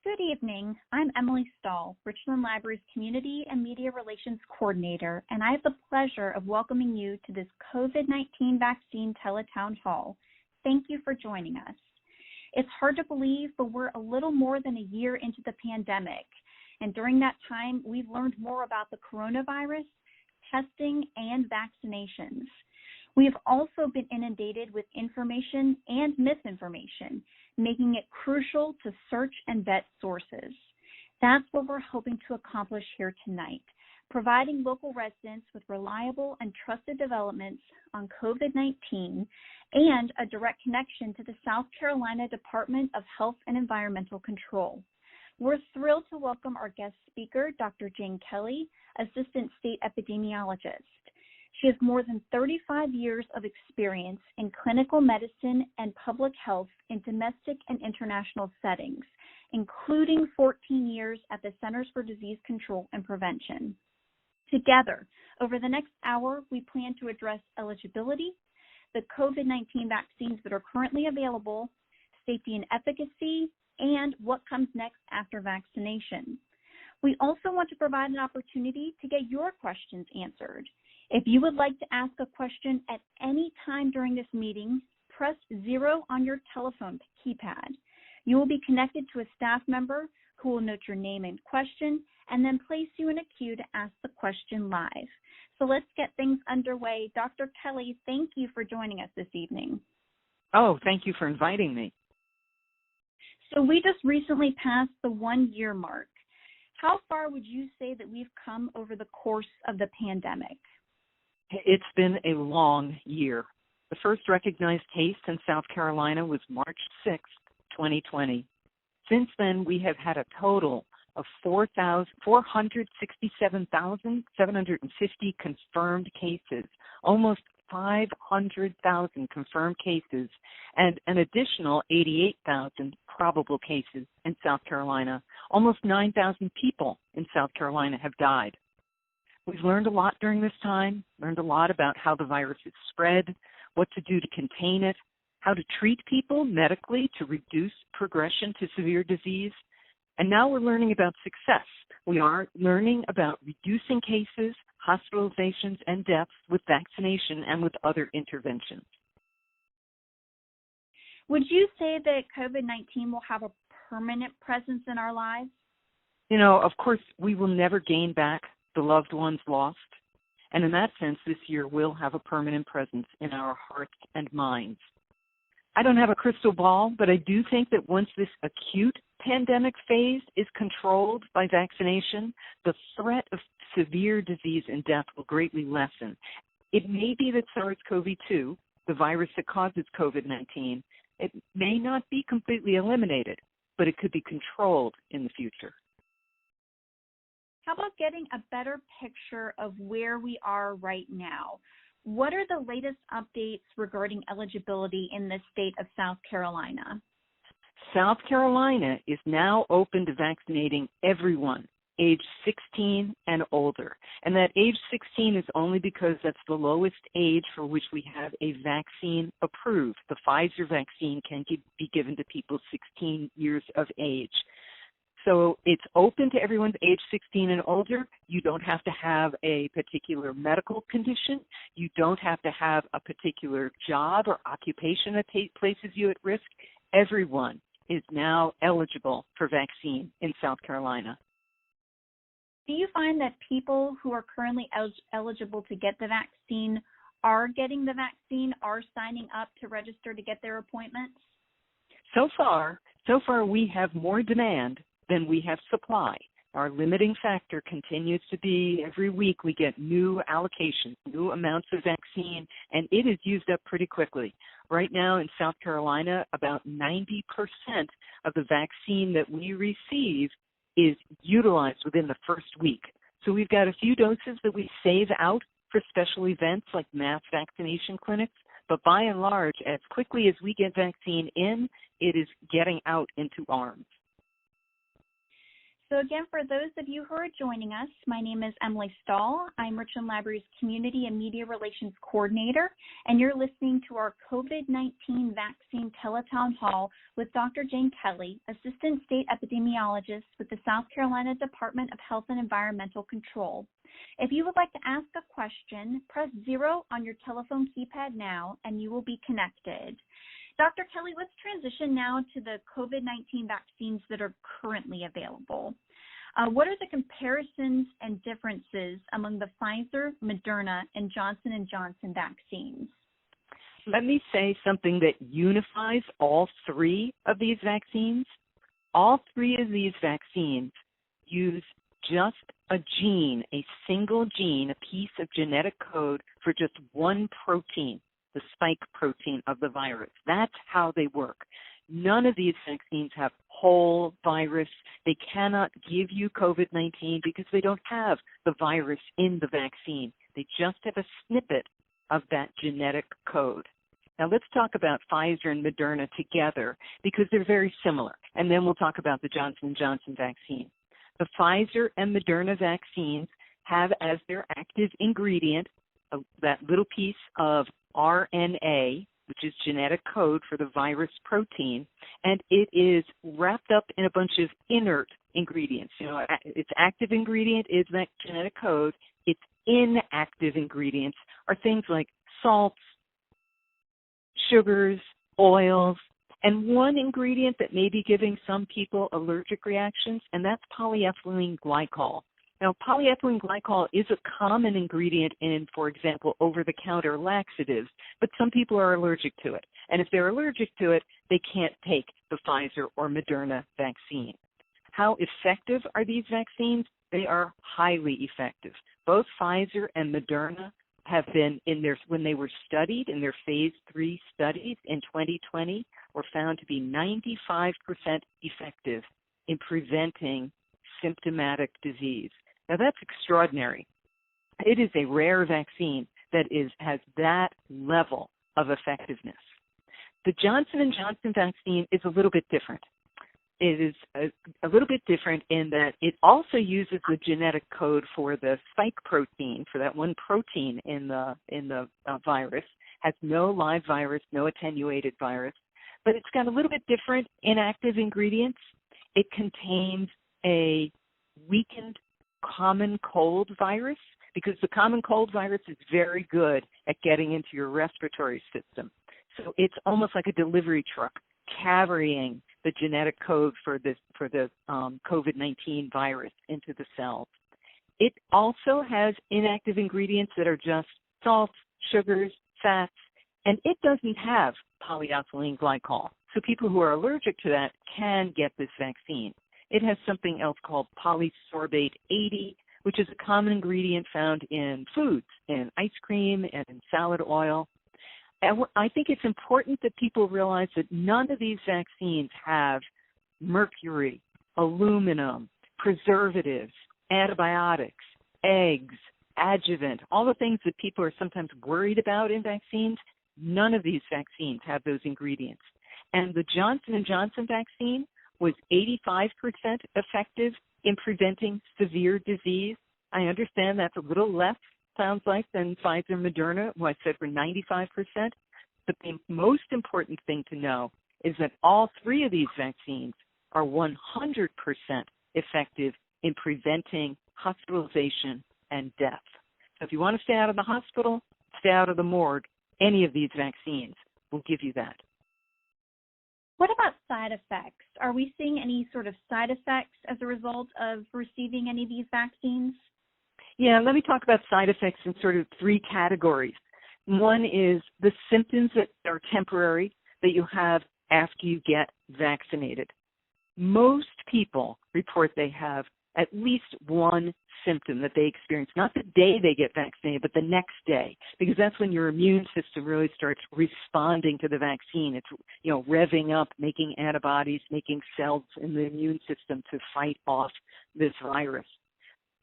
Good evening. I'm Emily Stahl, Richland Library's Community and Media Relations Coordinator, and I have the pleasure of welcoming you to this COVID-19 vaccine tele-town hall. Thank you for joining us. It's hard to believe, but we're a little more than a year into the pandemic, and during that time, we've learned more about the coronavirus, testing, and vaccinations. We have also been inundated with information and misinformation, making it crucial to search and vet sources. That's what we're hoping to accomplish here tonight, providing local residents with reliable and trusted developments on COVID-19 and a direct connection to the South Carolina Department of Health and Environmental Control. We're thrilled to welcome our guest speaker, Dr. Jane Kelly, Assistant State Epidemiologist. She has more than 35 years of experience in clinical medicine and public health in domestic and international settings, including 14 years at the Centers for Disease Control and Prevention. Together, over the next hour, we plan to address eligibility, the COVID-19 vaccines that are currently available, safety and efficacy, and what comes next after vaccination. We also want to provide an opportunity to get your questions answered. If you would like to ask a question at any time during this meeting, press 0 on your telephone keypad. You will be connected to a staff member who will note your name and question and then place you in a queue to ask the question live. So let's get things underway. Dr. Kelly, thank you for joining us this evening. Oh, thank you for inviting me. So we just recently passed the 1-year mark. How far would you say that we've come over the course of the pandemic? It's been a long year. The first recognized case in South Carolina was March 6, 2020. Since then, we have had a total of 467,750 confirmed cases, almost 500,000 confirmed cases, and an additional 88,000 probable cases in South Carolina. Almost 9,000 people in South Carolina have died. We've learned a lot during this time, learned a lot about how the virus is spread, what to do to contain it, how to treat people medically to reduce progression to severe disease. And now we're learning about success. We are learning about reducing cases, hospitalizations, and deaths with vaccination and with other interventions. Would you say that COVID-19 will have a permanent presence in our lives? You know, of course, we will never gain back the loved ones lost. And in that sense, this year will have a permanent presence in our hearts and minds. I don't have a crystal ball, but I do think that once this acute pandemic phase is controlled by vaccination, the threat of severe disease and death will greatly lessen. It may be that SARS-CoV-2, the virus that causes COVID-19, it may not be completely eliminated, but it could be controlled in the future. How about getting a better picture of where we are right now? What are the latest updates regarding eligibility in the state of South Carolina? South Carolina is now open to vaccinating everyone age 16 and older. And that age 16 is only because that's the lowest age for which we have a vaccine approved. The Pfizer vaccine can be given to people 16 years of age. So it's open to everyone's age 16 and older. You don't have to have a particular medical condition. You don't have to have a particular job or occupation that places you at risk. Everyone is now eligible for vaccine in South Carolina. Do you find that people who are currently eligible to get the vaccine are getting the vaccine, are signing up to register to get their appointments? So far we have more demand than we have supply. Our limiting factor continues to be every week we get new allocations, new amounts of vaccine, and it is used up pretty quickly. Right now in South Carolina, about 90% of the vaccine that we receive is utilized within the first week. So we've got a few doses that we save out for special events like mass vaccination clinics, but by and large, as quickly as we get vaccine in, it is getting out into arms. So again, for those of you who are joining us, my name is Emily Stahl. I'm Richland Library's Community and Media Relations Coordinator, and you're listening to our COVID-19 Vaccine Tele-Town Hall with Dr. Jane Kelly, Assistant State Epidemiologist with the South Carolina Department of Health and Environmental Control. If you would like to ask a question, press 0 on your telephone keypad now, and you will be connected. Dr. Kelly, let's transition now to the COVID-19 vaccines that are currently available. What are the comparisons and differences among the Pfizer, Moderna, and Johnson & Johnson vaccines? Let me say something that unifies all three of these vaccines. All three of these vaccines use just a gene, a single gene, a piece of genetic code for just one protein, the spike protein of the virus. That's how they work. None of these vaccines have whole virus. They cannot give you COVID-19 because they don't have the virus in the vaccine. They just have a snippet of that genetic code. Now let's talk about Pfizer and Moderna together because they're very similar, and then we'll talk about the Johnson & Johnson vaccine. The Pfizer and Moderna vaccines have as their active ingredient that little piece of RNA, which is genetic code for the virus protein, and it is wrapped up in a bunch of inert ingredients. You know, its active ingredient is that genetic code. Its inactive ingredients are things like salts, sugars, oils, and one ingredient that may be giving some people allergic reactions, and that's polyethylene glycol. Now, polyethylene glycol is a common ingredient in, for example, over-the-counter laxatives, but some people are allergic to it. And if they're allergic to it, they can't take the Pfizer or Moderna vaccine. How effective are these vaccines? They are highly effective. Both Pfizer and Moderna have been when they were studied in their phase 3 studies in 2020, were found to be 95% effective in preventing symptomatic disease. Now, that's extraordinary. It is a rare vaccine that has that level of effectiveness. The Johnson & Johnson vaccine is a little bit different. It is a little bit different in that it also uses the genetic code for the spike protein, for that one protein in the virus, has no live virus, no attenuated virus, but it's got a little bit different inactive ingredients. It contains a weakened common cold virus, because the common cold virus is very good at getting into your respiratory system. So it's almost like a delivery truck carrying the genetic code for the COVID-19 virus into the cells. It also has inactive ingredients that are just salts, sugars, fats, and it doesn't have polyethylene glycol. So people who are allergic to that can get this vaccine. It has something else called polysorbate 80, which is a common ingredient found in foods, in ice cream and in salad oil. And I think it's important that people realize that none of these vaccines have mercury, aluminum, preservatives, antibiotics, eggs, adjuvant, all the things that people are sometimes worried about in vaccines. None of these vaccines have those ingredients. And the Johnson & Johnson vaccine was 85% effective in preventing severe disease. I understand that's a little less, sounds like, than Pfizer and Moderna, who I said were 95%. But the most important thing to know is that all three of these vaccines are 100% effective in preventing hospitalization and death. So if you want to stay out of the hospital, stay out of the morgue, any of these vaccines will give you that. What about side effects? Are we seeing any sort of side effects as a result of receiving any of these vaccines? Yeah, let me talk about side effects in sort of three categories. One is the symptoms that are temporary that you have after you get vaccinated. Most people report they have at least one symptom that they experience, not the day they get vaccinated, but the next day, because that's when your immune system really starts responding to the vaccine. It's, revving up, making antibodies, making cells in the immune system to fight off this virus.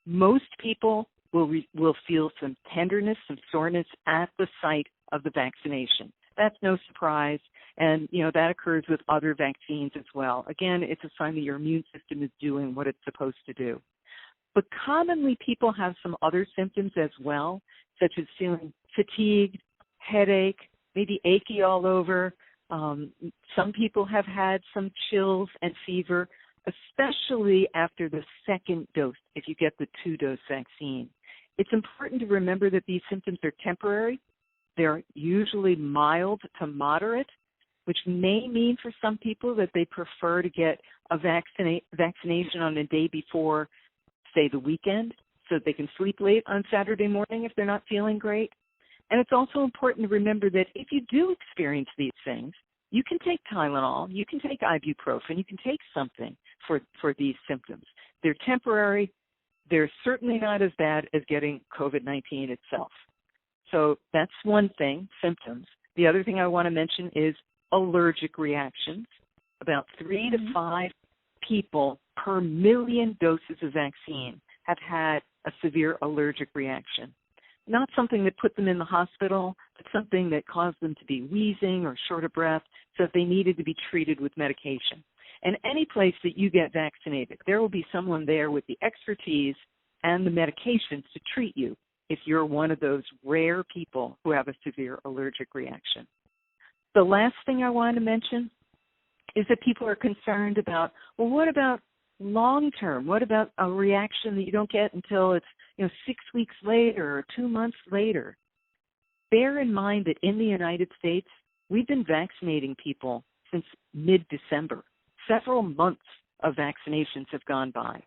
Most people will feel some tenderness, some soreness at the site of the vaccination. That's no surprise. And, that occurs with other vaccines as well. Again, it's a sign that your immune system is doing what it's supposed to do. But commonly people have some other symptoms as well, such as feeling fatigued, headache, maybe achy all over. Some people have had some chills and fever, especially after the second dose, if you get the 2-dose vaccine. It's important to remember that these symptoms are temporary. They're usually mild to moderate, which may mean for some people that they prefer to get a vaccination on a day before, say, the weekend, so that they can sleep late on Saturday morning if they're not feeling great. And it's also important to remember that if you do experience these things, you can take Tylenol, you can take ibuprofen, you can take something for these symptoms. They're temporary. They're certainly not as bad as getting COVID-19 itself. So that's one thing, symptoms. The other thing I want to mention is allergic reactions. About 3 to 5 people per million doses of vaccine have had a severe allergic reaction. Not something that put them in the hospital, but something that caused them to be wheezing or short of breath, so that they needed to be treated with medication. And any place that you get vaccinated, there will be someone there with the expertise and the medications to treat you if you're one of those rare people who have a severe allergic reaction. The last thing I want to mention is that people are concerned about, well, what about long term? What about a reaction that you don't get until it's 6 weeks later or 2 months later? Bear in mind that in the United States, we've been vaccinating people since mid-December. Several months of vaccinations have gone by.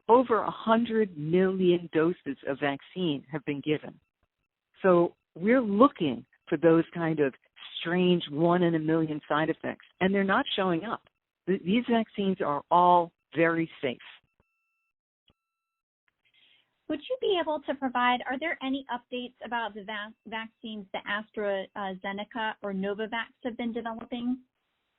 Over 100 million doses of vaccine have been given. So we're looking for those kind of strange 1 in a million side effects, and they're not showing up. These vaccines are all very safe. Would you be able to provide, are there any updates about the vaccines that AstraZeneca or Novavax have been developing?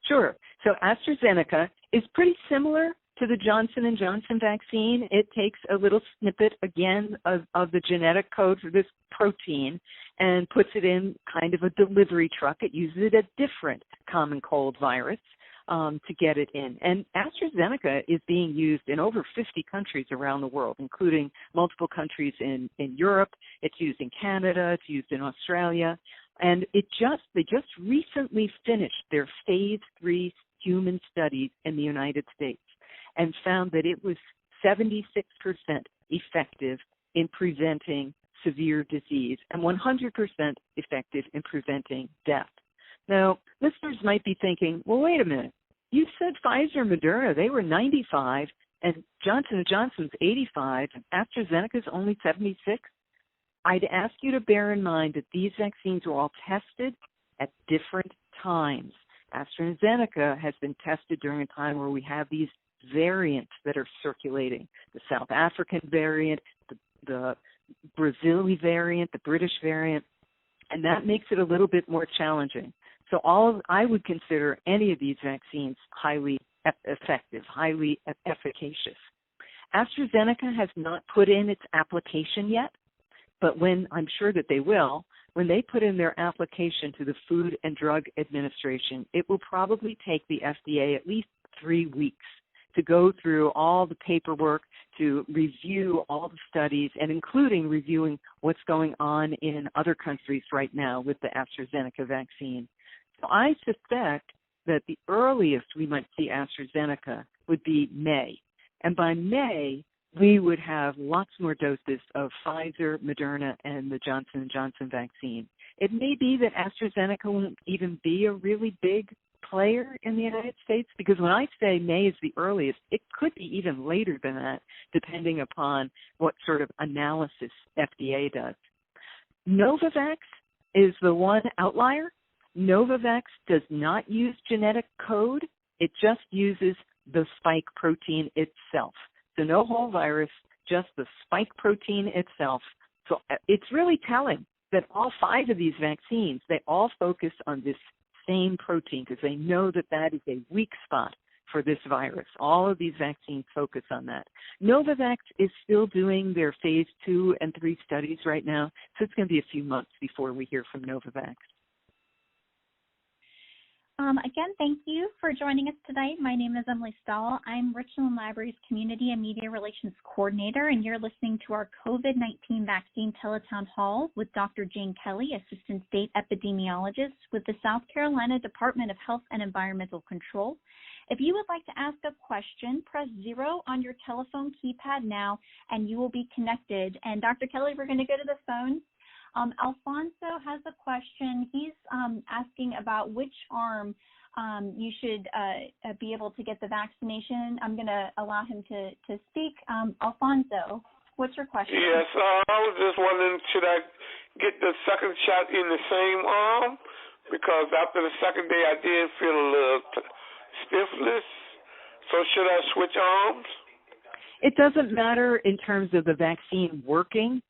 Sure. So AstraZeneca is pretty similar to the Johnson & Johnson vaccine. It takes a little snippet, again, of the genetic code for this protein and puts it in kind of a delivery truck. It uses a different common cold virus to get it in. And AstraZeneca is being used in over 50 countries around the world, including multiple countries in Europe. It's used in Canada. It's used in Australia. And they just recently finished their phase 3 human studies in the United States and found that it was 76% effective in preventing severe disease and 100% effective in preventing death. Now, listeners might be thinking, well, wait a minute. You said Pfizer and Moderna, they were 95, and Johnson & Johnson's 85, and AstraZeneca's only 76. I'd ask you to bear in mind that these vaccines were all tested at different times. AstraZeneca has been tested during a time where we have these variants that are circulating, the South African variant, the Brazilian variant, the British variant, and that makes it a little bit more challenging. So I would consider any of these vaccines highly effective, highly efficacious. AstraZeneca has not put in its application yet, but I'm sure that they will, when they put in their application to the Food and Drug Administration, it will probably take the FDA at least 3 weeks to go through all the paperwork, to review all the studies, and including reviewing what's going on in other countries right now with the AstraZeneca vaccine. So I suspect that the earliest we might see AstraZeneca would be May. And by May, we would have lots more doses of Pfizer, Moderna, and the Johnson & Johnson vaccine. It may be that AstraZeneca won't even be a really big player in the United States, because when I say May is the earliest, it could be even later than that, depending upon what sort of analysis FDA does. Novavax is the one outlier. Novavax does not use genetic code. It just uses the spike protein itself. So no whole virus, just the spike protein itself. So it's really telling that all 5 of these vaccines, they all focus on this same protein because they know that that is a weak spot for this virus. All of these vaccines focus on that. Novavax is still doing their phase 2 and 3 studies right now, so it's going to be a few months before we hear from Novavax. Again, thank you for joining us today. My name is Emily Stahl. I'm Richland Library's Community and Media Relations Coordinator, and you're listening to our COVID-19 Vaccine Teletown Hall with Dr. Jane Kelly, Assistant State Epidemiologist with the South Carolina Department of Health and Environmental Control. If you would like to ask a question, press 0 on your telephone keypad now, and you will be connected. And Dr. Kelly, we're going to go to the phones. Alfonso has a question. He's asking about which arm you should be able to get the vaccination. I'm going to allow him to speak. Alfonso, what's your question? Yes, I was just wondering, should I get the second shot in the same arm? Because after the second day, I did feel a little stiffness. So should I switch arms? It doesn't matter in terms of the vaccine working.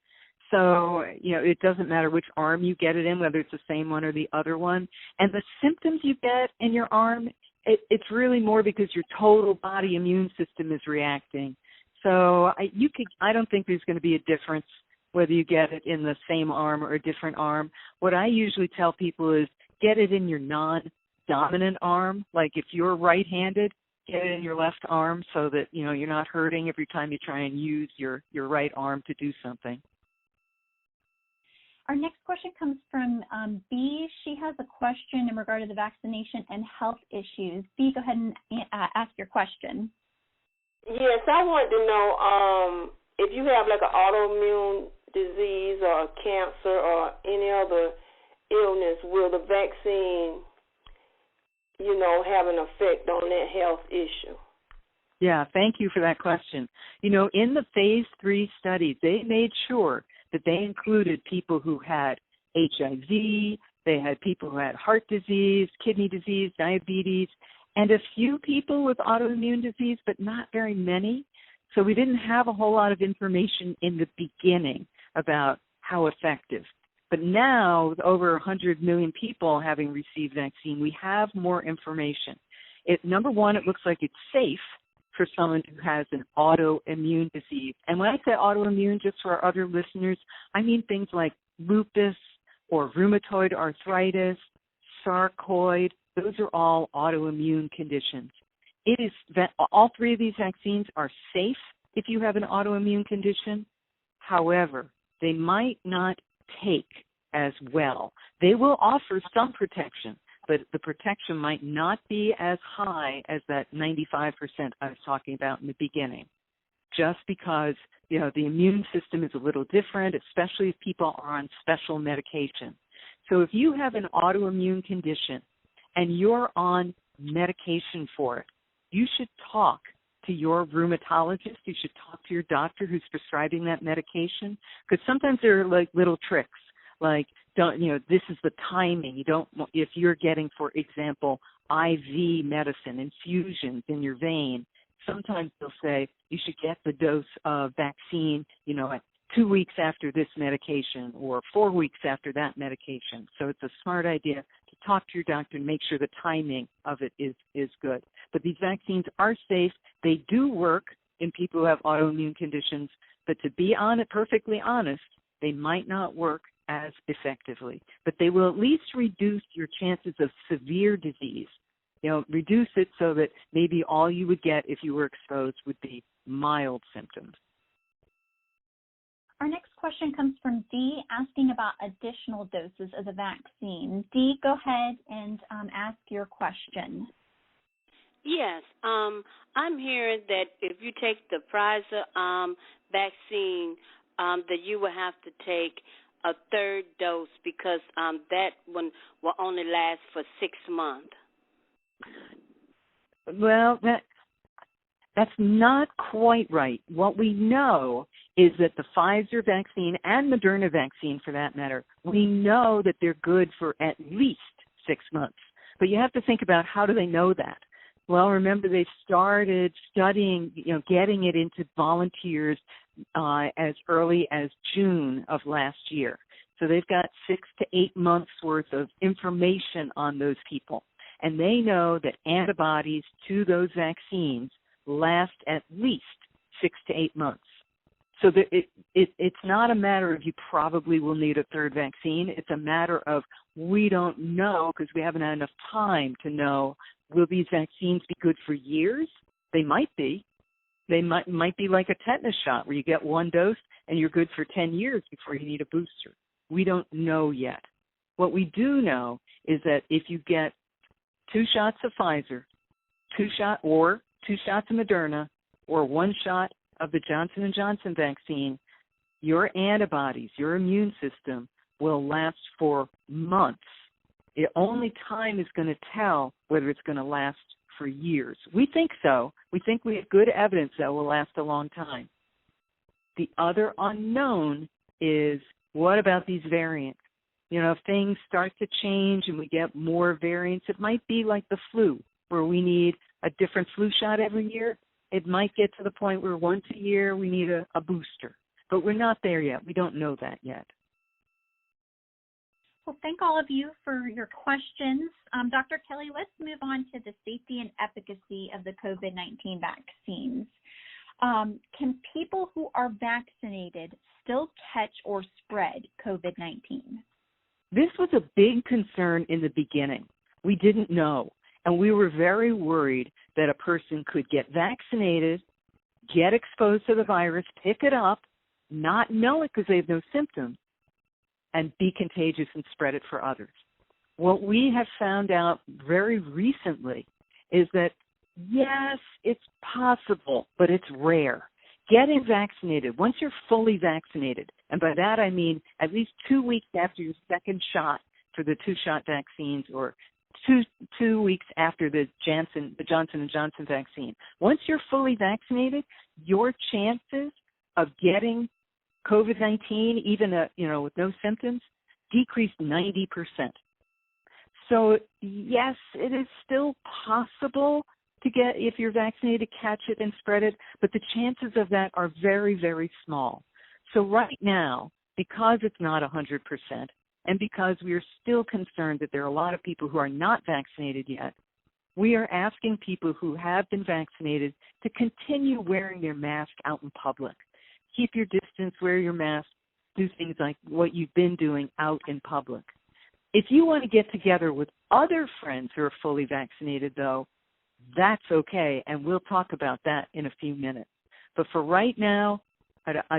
So, it doesn't matter which arm you get it in, whether it's the same one or the other one. And the symptoms you get in your arm, it's really more because your total body immune system is reacting. So I don't think there's going to be a difference whether you get it in the same arm or a different arm. What I usually tell people is get it in your non-dominant arm. Like if you're right-handed, get it in your left arm so that, you're not hurting every time you try and use your right arm to do something. Our next question comes from B. She has a question in regard to the vaccination and health issues. B, go ahead and ask your question. Yes, I wanted to know if you have like an autoimmune disease or cancer or any other illness, will the vaccine, have an effect on that health issue? Yeah, thank you for that question. In the phase 3 studies, they made sure that they included people who had HIV, they had people who had heart disease, kidney disease, diabetes, and a few people with autoimmune disease, but not very many. So we didn't have a whole lot of information in the beginning about how effective. But now, with over 100 million people having received vaccine, we have more information. Number one, it looks like it's safe for someone who has an autoimmune disease. And when I say autoimmune, just for our other listeners, I mean things like lupus or rheumatoid arthritis, sarcoid. Those are all autoimmune conditions. It is that all 3 of these vaccines are safe if you have an autoimmune condition. However, they might not take as well. They will offer some protection, but the protection might not be as high as that 95% I was talking about in the beginning, just because, the immune system is a little different, especially if people are on special medication. So if you have an autoimmune condition and you're on medication for it, you should talk to your rheumatologist. You should talk to your doctor who's prescribing that medication, because sometimes there are like little tricks. Like, this is the timing. If you're getting, for example, IV medicine, infusions in your vein, sometimes they'll say you should get the dose of vaccine, at 2 weeks after this medication or 4 weeks after that medication. So it's a smart idea to talk to your doctor and make sure the timing of it is good. But these vaccines are safe. They do work in people who have autoimmune conditions, but to be perfectly honest, they might not work as effectively, but they will at least reduce your chances of severe disease. Reduce it so that maybe all you would get if you were exposed would be mild symptoms. Our next question comes from Dee, asking about additional doses of the vaccine. Dee, go ahead and ask your question. Yes, I'm hearing that if you take the Pfizer vaccine, that you will have to take a third dose because that one will only last for 6 months. Well, that's not quite right. What we know is that the Pfizer vaccine and Moderna vaccine, for that matter, we know that they're good for at least 6 months. But you have to think about, how do they know that? Well, remember, they started studying, getting it into volunteers as early as June of last year. So they've got 6 to 8 months worth of information on those people. And they know that antibodies to those vaccines last at least 6 to 8 months. So that it's not a matter of you probably will need a third vaccine. It's a matter of we don't know because we haven't had enough time to know, will these vaccines be good for years? They might be. They might be like a tetanus shot where you get one dose and you're good for 10 years before you need a booster. We don't know yet. What we do know is that if you get 2 shots of Pfizer, 2 shots of Moderna, or 1 shot of the Johnson & Johnson vaccine, your antibodies, your immune system will last for months. Only time is going to tell whether it's going to last for years. We think so. We think we have good evidence that will last a long time. The other unknown is, what about these variants? If things start to change and we get more variants, it might be like the flu, where we need a different flu shot every year. It might get to the point where once a year we need a booster. But we're not there yet. We don't know that yet. Well, thank all of you for your questions. Dr. Kelly, let's move on to the safety and efficacy of the COVID-19 vaccines. Can people who are vaccinated still catch or spread COVID-19? This was a big concern in the beginning. We didn't know, and we were very worried that a person could get vaccinated, get exposed to the virus, pick it up, not know it because they have no symptoms, and be contagious and spread it for others. What we have found out very recently is that, yes, it's possible, but it's rare. Getting vaccinated, once you're fully vaccinated, and by that I mean at least 2 weeks after your second shot for the 2-shot vaccines, or two weeks after the Johnson & Johnson vaccine. Once you're fully vaccinated, your chances of getting COVID-19, even with no symptoms, decreased 90%. So yes, it is still possible to get, if you're vaccinated, to catch it and spread it, but the chances of that are very, very small. So right now, because it's not 100%, and because we are still concerned that there are a lot of people who are not vaccinated yet, we are asking people who have been vaccinated to continue wearing their mask out in public. Keep your distance, wear your mask, do things like what you've been doing out in public. If you want to get together with other friends who are fully vaccinated, though, that's okay, and we'll talk about that in a few minutes. But for right now,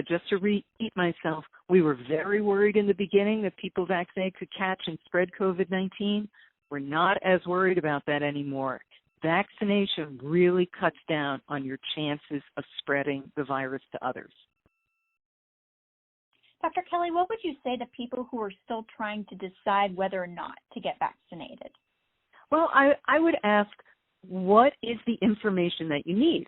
just to repeat myself, we were very worried in the beginning that people vaccinated could catch and spread COVID-19. We're not as worried about that anymore. Vaccination really cuts down on your chances of spreading the virus to others. Dr. Kelly, what would you say to people who are still trying to decide whether or not to get vaccinated? Well, I would ask, what is the information that you need?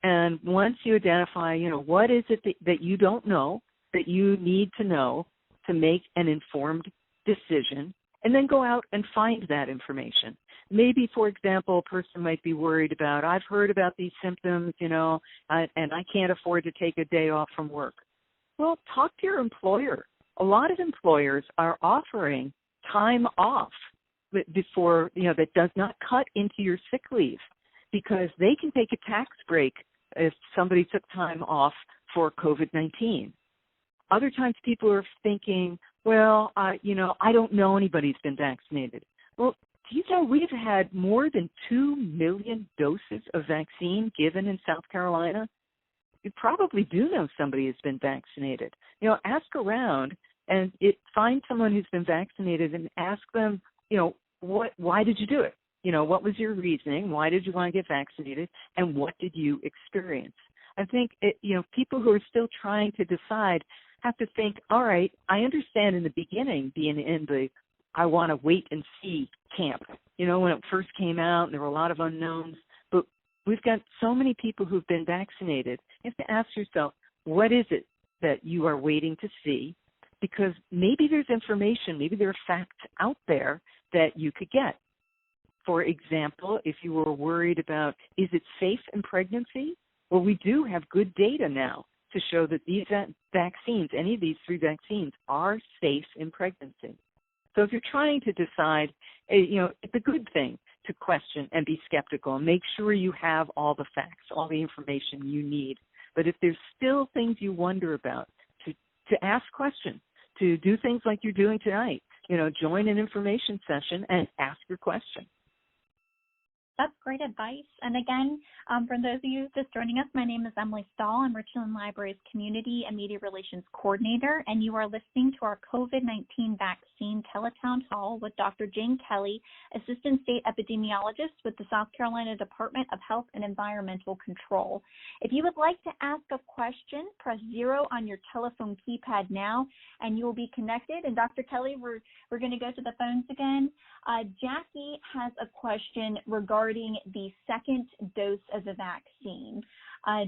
And once you identify, what is it that you don't know, that you need to know to make an informed decision, and then go out and find that information. Maybe, for example, a person might be worried about, I've heard about these symptoms, and I can't afford to take a day off from work. Well, talk to your employer. A lot of employers are offering time off before, that does not cut into your sick leave, because they can take a tax break if somebody took time off for COVID-19. Other times people are thinking, well, I don't know anybody who's been vaccinated. Well, do you know we've had more than 2 million doses of vaccine given in South Carolina? You probably do know somebody who's been vaccinated. Ask around and find someone who's been vaccinated and ask them, why did you do it? What was your reasoning? Why did you want to get vaccinated? And what did you experience? I think, people who are still trying to decide have to think, all right, I understand in the beginning being in the I want to wait and see camp, when it first came out and there were a lot of unknowns. But we've got so many people who've been vaccinated. You have to ask yourself, what is it that you are waiting to see? Because maybe there's information, maybe there are facts out there that you could get. For example, if you were worried about, is it safe in pregnancy? Well, we do have good data now to show that these vaccines, any of these 3 vaccines, are safe in pregnancy. So if you're trying to decide, it's a good thing to question and be skeptical and make sure you have all the facts, all the information you need. But if there's still things you wonder about, to ask questions, to do things like you're doing tonight, join an information session and ask your question. That's great advice. And again, for those of you just joining us, my name is Emily Stahl. I'm Richland Library's Community and Media Relations Coordinator, and you are listening to our COVID-19 vaccine tele-town hall with Dr. Jane Kelly, Assistant State Epidemiologist with the South Carolina Department of Health and Environmental Control. If you would like to ask a question, press 0 on your telephone keypad now, and you will be connected. And Dr. Kelly, we're going to go to the phones again. Jackie has a question regarding the second dose of the vaccine.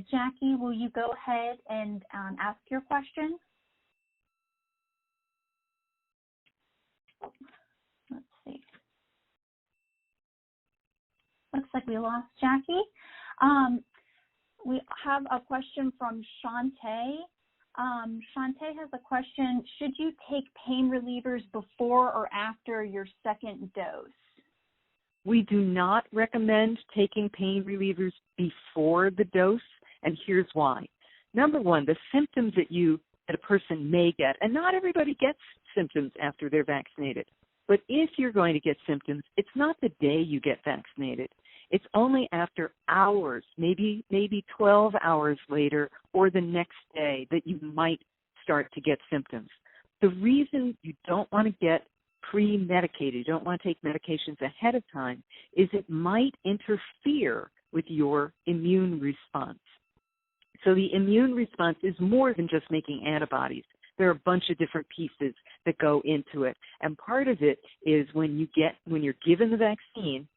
Jackie, will you go ahead and ask your question? Let's see. Looks like we lost Jackie. We have a question from Shantae. Shantae has a question. Should you take pain relievers before or after your second dose? We do not recommend taking pain relievers before the dose, and here's why. Number one, the symptoms that a person may get, and not everybody gets symptoms after they're vaccinated, but if you're going to get symptoms, it's not the day you get vaccinated. It's only after hours, maybe 12 hours later or the next day that you might start to get symptoms. The reason you don't want to get pre-medicated, you don't want to take medications ahead of time, is it might interfere with your immune response. So the immune response is more than just making antibodies. There are a bunch of different pieces that go into it. And part of it is when you're given the vaccine,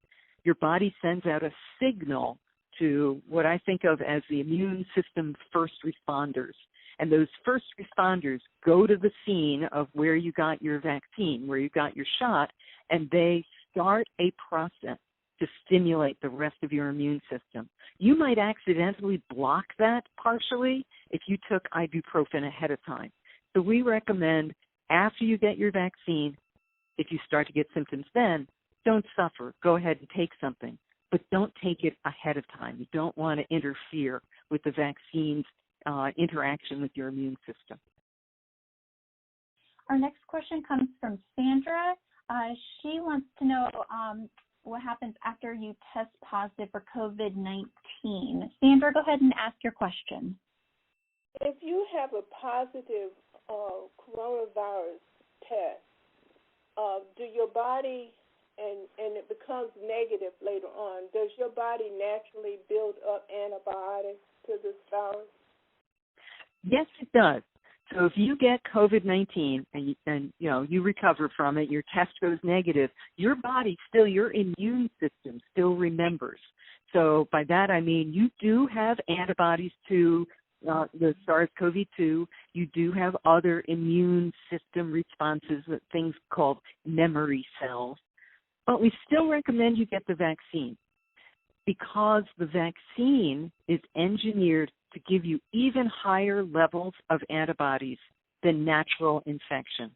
your body sends out a signal to what I think of as the immune system first responders. And those first responders go to the scene of where you got your vaccine, where you got your shot, and they start a process to stimulate the rest of your immune system. You might accidentally block that partially if you took ibuprofen ahead of time. So we recommend after you get your vaccine, if you start to get symptoms then, don't suffer. Go ahead and take something, but don't take it ahead of time. You don't want to interfere with the vaccine's interaction with your immune system. Our next question comes from Sandra. She wants to know what happens after you test positive for COVID-19. Sandra, go ahead and ask your question. If you have a positive coronavirus test, do your body and it becomes negative later on, does your body naturally build up antibodies to this virus? Yes, it does. So if you get COVID-19 and you recover from it, your test goes negative, your body still, your immune system still remembers. So by that I mean you do have antibodies to the SARS-CoV-2. You do have other immune system responses, things called memory cells. But we still recommend you get the vaccine because the vaccine is engineered to give you even higher levels of antibodies than natural infection.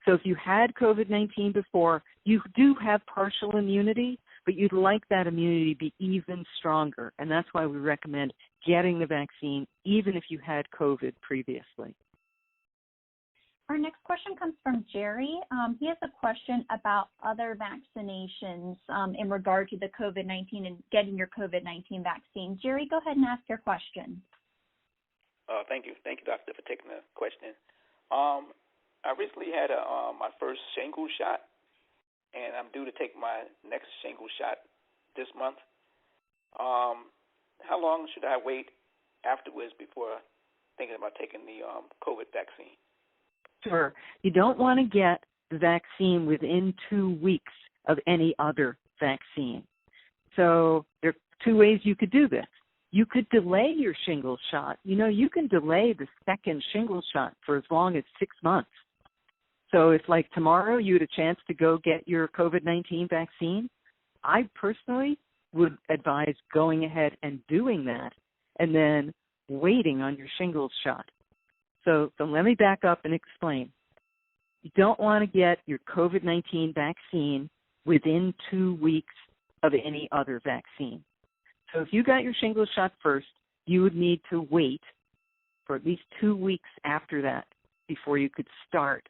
So if you had COVID-19 before, you do have partial immunity, but you'd like that immunity to be even stronger. And that's why we recommend getting the vaccine even if you had COVID previously. Our next question comes from Jerry. He has a question about other vaccinations in regard to the COVID-19 and getting your COVID-19 vaccine. Jerry, go ahead and ask your question. Thank you. Thank you, Doctor, for taking the question. I recently had my first shingles shot, and I'm due to take my next shingles shot this month. How long should I wait afterwards before thinking about taking the COVID vaccine? Sure. You don't want to get the vaccine within 2 weeks of any other vaccine. So there are 2 ways you could do this. You could delay your shingles shot. You can delay the second shingles shot for as long as 6 months. So if like tomorrow you had a chance to go get your COVID-19 vaccine, I personally would advise going ahead and doing that and then waiting on your shingles shot. So let me back up and explain. You don't want to get your COVID-19 vaccine within 2 weeks of any other vaccine. So if you got your shingles shot first, you would need to wait for at least 2 weeks after that before you could start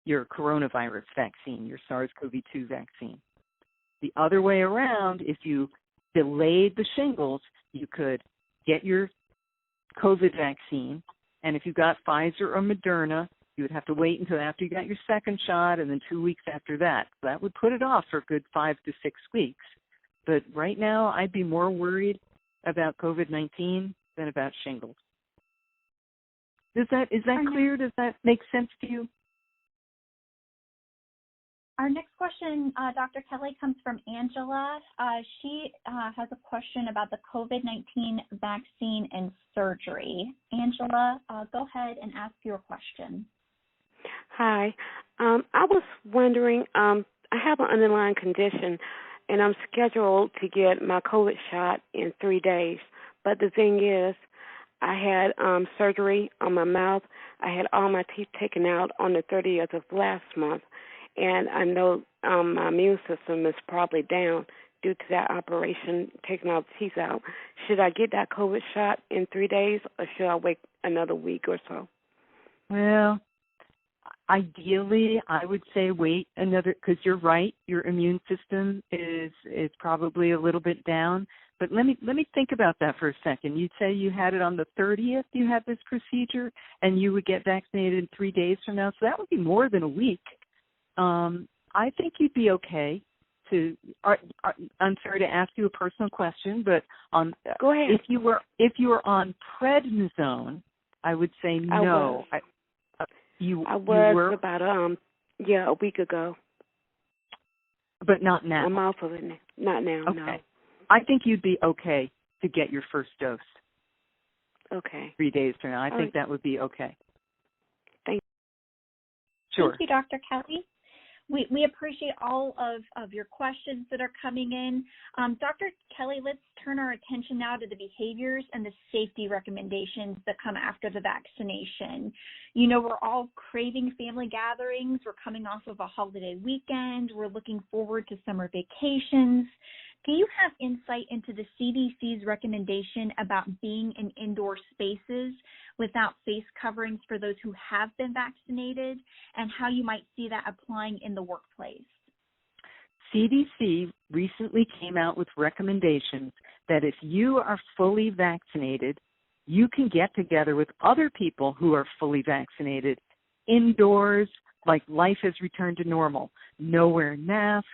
your coronavirus vaccine, your SARS-CoV-2 vaccine. The other way around, if you delayed the shingles, you could get your COVID vaccine, and if you got Pfizer or Moderna, you would have to wait until after you got your second shot and then 2 weeks after that. So that would put it off for a good 5 to 6 weeks. But right now, I'd be more worried about COVID-19 than about shingles. Is that clear? Does that make sense to you? Our next question, Dr. Kelly, comes from Angela. She has a question about the COVID-19 vaccine and surgery. Angela, go ahead and ask your question. Hi. I was wondering, I have an underlying condition, and I'm scheduled to get my COVID shot in 3 days. But the thing is, I had surgery on my mouth. I had all my teeth taken out on the 30th of last month. And I know my immune system is probably down due to that operation, taking all the teeth out. Should I get that COVID shot in 3 days, or should I wait another week or so? Well, ideally, I would say wait another, because you're right, your immune system is probably a little bit down. But let me think about that for a second. You'd say you had it on the 30th, you had this procedure, and you would get vaccinated in 3 days from now. So that would be more than a week. I think you'd be okay to. I'm sorry to ask you a personal question, but go ahead. If you were on prednisone, I would say no. I was about a week ago, but not now. I'm off of it now. Not now. Okay. No. I think you'd be okay to get your first dose. Okay. 3 days from now, I think that would be okay. Thank you. Sure. Thank you, Dr. Kelly. We appreciate all of your questions that are coming in. Dr. Kelly, let's turn our attention now to the behaviors and the safety recommendations that come after the vaccination. You know, we're all craving family gatherings. We're coming off of a holiday weekend. We're looking forward to summer vacations. Do you have insight into the CDC's recommendation about being in indoor spaces without face coverings for those who have been vaccinated, and how you might see that applying in the workplace? CDC recently came out with recommendations that if you are fully vaccinated, you can get together with other people who are fully vaccinated indoors, like life has returned to normal. No wearing masks,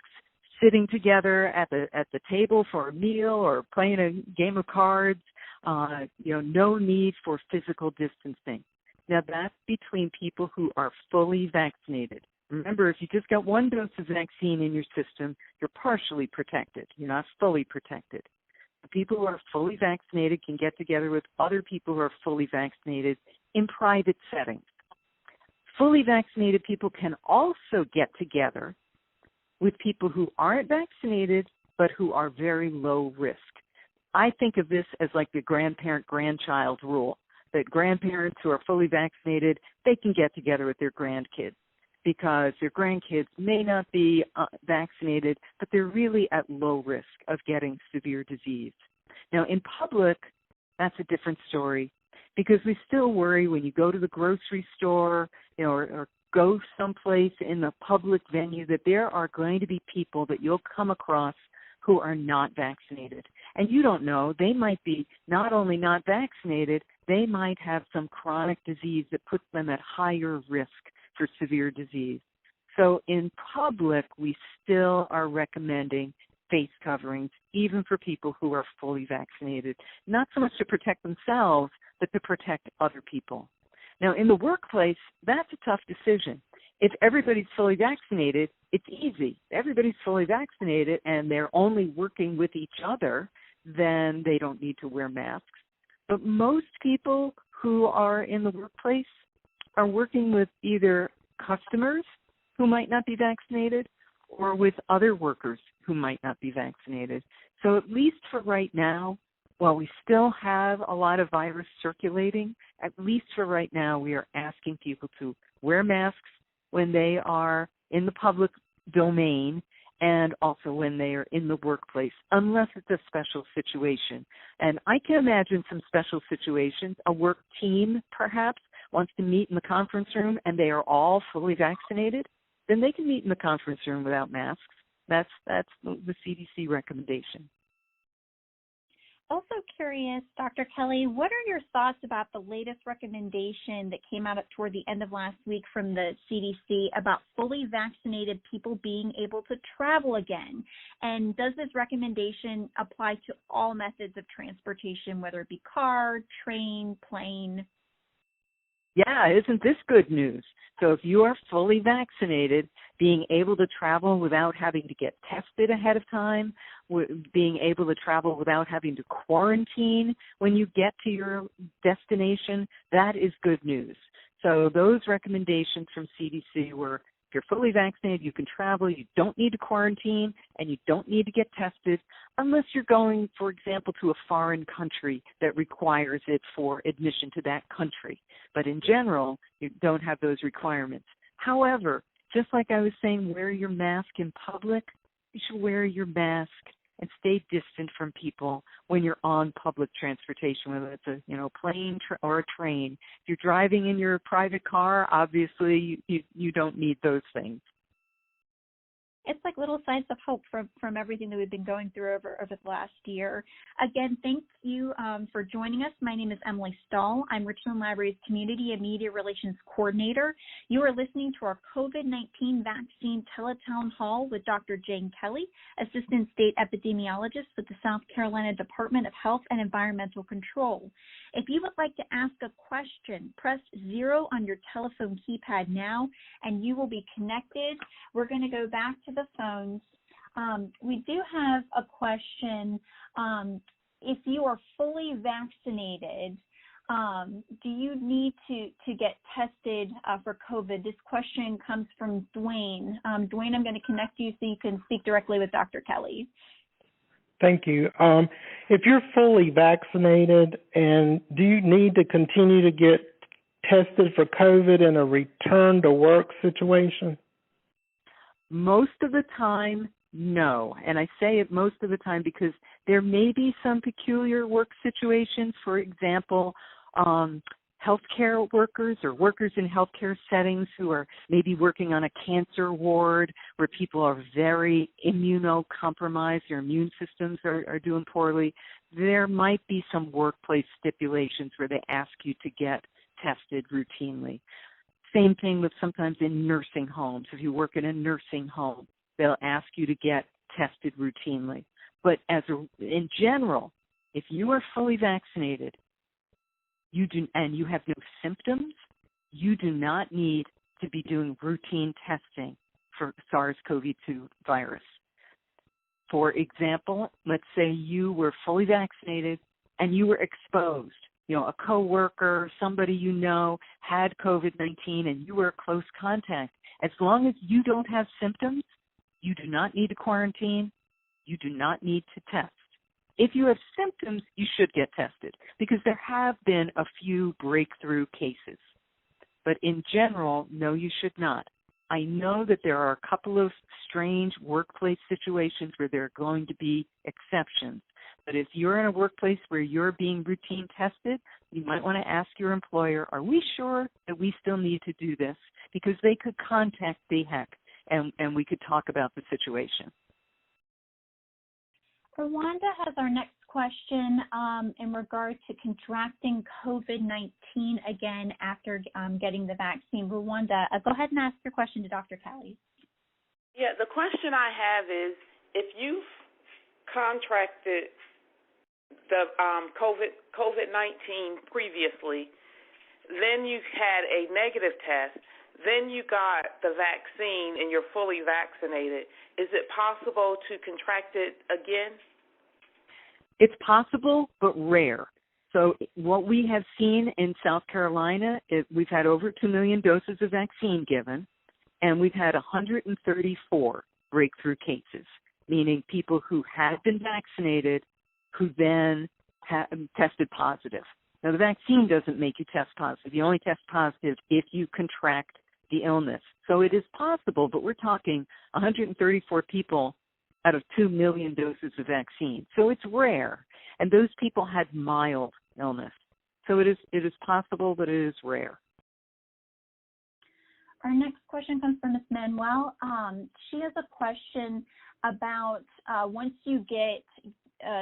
sitting together at the table for a meal or playing a game of cards, no need for physical distancing. Now, that's between people who are fully vaccinated. Remember, if you just got one dose of vaccine in your system, you're partially protected. You're not fully protected. The people who are fully vaccinated can get together with other people who are fully vaccinated in private settings. Fully vaccinated people can also get together with people who aren't vaccinated but who are very low risk. I think of this as like the grandparent-grandchild rule, that grandparents who are fully vaccinated, they can get together with their grandkids because their grandkids may not be vaccinated, but they're really at low risk of getting severe disease. Now, in public, that's a different story because we still worry when you go to the grocery store, or go someplace in the public venue that there are going to be people that you'll come across who are not vaccinated. And you don't know, they might be not only not vaccinated, they might have some chronic disease that puts them at higher risk for severe disease. So in public, we still are recommending face coverings, even for people who are fully vaccinated, not so much to protect themselves, but to protect other people. Now, in the workplace, that's a tough decision. If everybody's fully vaccinated, it's easy. Everybody's fully vaccinated and they're only working with each other, then they don't need to wear masks. But most people who are in the workplace are working with either customers who might not be vaccinated or with other workers who might not be vaccinated. So at least for right now, while we still have a lot of virus circulating, at least for right now, we are asking people to wear masks when they are in the public domain and also when they are in the workplace, unless it's a special situation. And I can imagine some special situations, a work team perhaps, wants to meet in the conference room and they are all fully vaccinated, then they can meet in the conference room without masks. That's the CDC recommendation. Also curious, Dr. Kelly, what are your thoughts about the latest recommendation that came out toward the end of last week from the CDC about fully vaccinated people being able to travel again? And does this recommendation apply to all methods of transportation, whether it be car, train, plane? Yeah, isn't this good news? So if you are fully vaccinated, being able to travel without having to get tested ahead of time, being able to travel without having to quarantine when you get to your destination, that is good news. So those recommendations from CDC were, if you're fully vaccinated, you can travel, you don't need to quarantine, and you don't need to get tested unless you're going, for example, to a foreign country that requires it for admission to that country. But in general, you don't have those requirements. However, just like I was saying, wear your mask in public, you should wear your mask and stay distant from people when you're on public transportation, whether it's a plane or a train. If you're driving in your private car, obviously you don't need those things. It's like little signs of hope from everything that we've been going through over the last year. Again, thank you for joining us. My name is Emily Stahl. I'm Richland Library's Community and Media Relations Coordinator. You are listening to our COVID-19 vaccine tele-town hall with Dr. Jane Kelly, Assistant State Epidemiologist with the South Carolina Department of Health and Environmental Control. If you would like to ask a question, press 0 on your telephone keypad now, and you will be connected. We're going to go back to the phones. We do have a question. If you are fully vaccinated, do you need to get tested for COVID? This question comes from Dwayne. Dwayne, I'm going to connect you so you can speak directly with Dr. Kelly. Thank you. If you're fully vaccinated, and do you need to continue to get tested for COVID in a return to work situation? Most of the time, no. And I say it most of the time because there may be some peculiar work situations. For example, healthcare workers or workers in healthcare settings who are maybe working on a cancer ward where people are very immunocompromised, their immune systems are doing poorly. There might be some workplace stipulations where they ask you to get tested routinely. Same thing with sometimes in nursing homes. If you work in a nursing home, they'll ask you to get tested routinely. But in general, if you are fully vaccinated, and you have no symptoms, you do not need to be doing routine testing for SARS-CoV-2 virus. For example, let's say you were fully vaccinated and you were exposed. A coworker, somebody you know had COVID-19 and you were a close contact. As long as you don't have symptoms, you do not need to quarantine. You do not need to test. If you have symptoms, you should get tested because there have been a few breakthrough cases. But in general, no, you should not. I know that there are a couple of strange workplace situations where there are going to be exceptions. But if you're in a workplace where you're being routine tested, you might want to ask your employer, are we sure that we still need to do this? Because they could contact DHEC and we could talk about the situation. Rwanda has our next question in regard to contracting COVID-19 again after getting the vaccine. Rwanda, go ahead and ask your question to Dr. Kelly. Yeah, the question I have is, if you've contracted the COVID-19 previously, then you had a negative test, then you got the vaccine and you're fully vaccinated, is it possible to contract it again? It's possible, but rare. So what we have seen in South Carolina is we've had over 2 million doses of vaccine given, and we've had 134 breakthrough cases, meaning people who had been vaccinated who then tested positive. Now, the vaccine doesn't make you test positive. You only test positive if you contract the illness. So it is possible, but we're talking 134 people out of 2 million doses of vaccine. So it's rare. And those people had mild illness. So it is possible, but it is rare. Our next question comes from Ms. Manuel. She has a question about once you get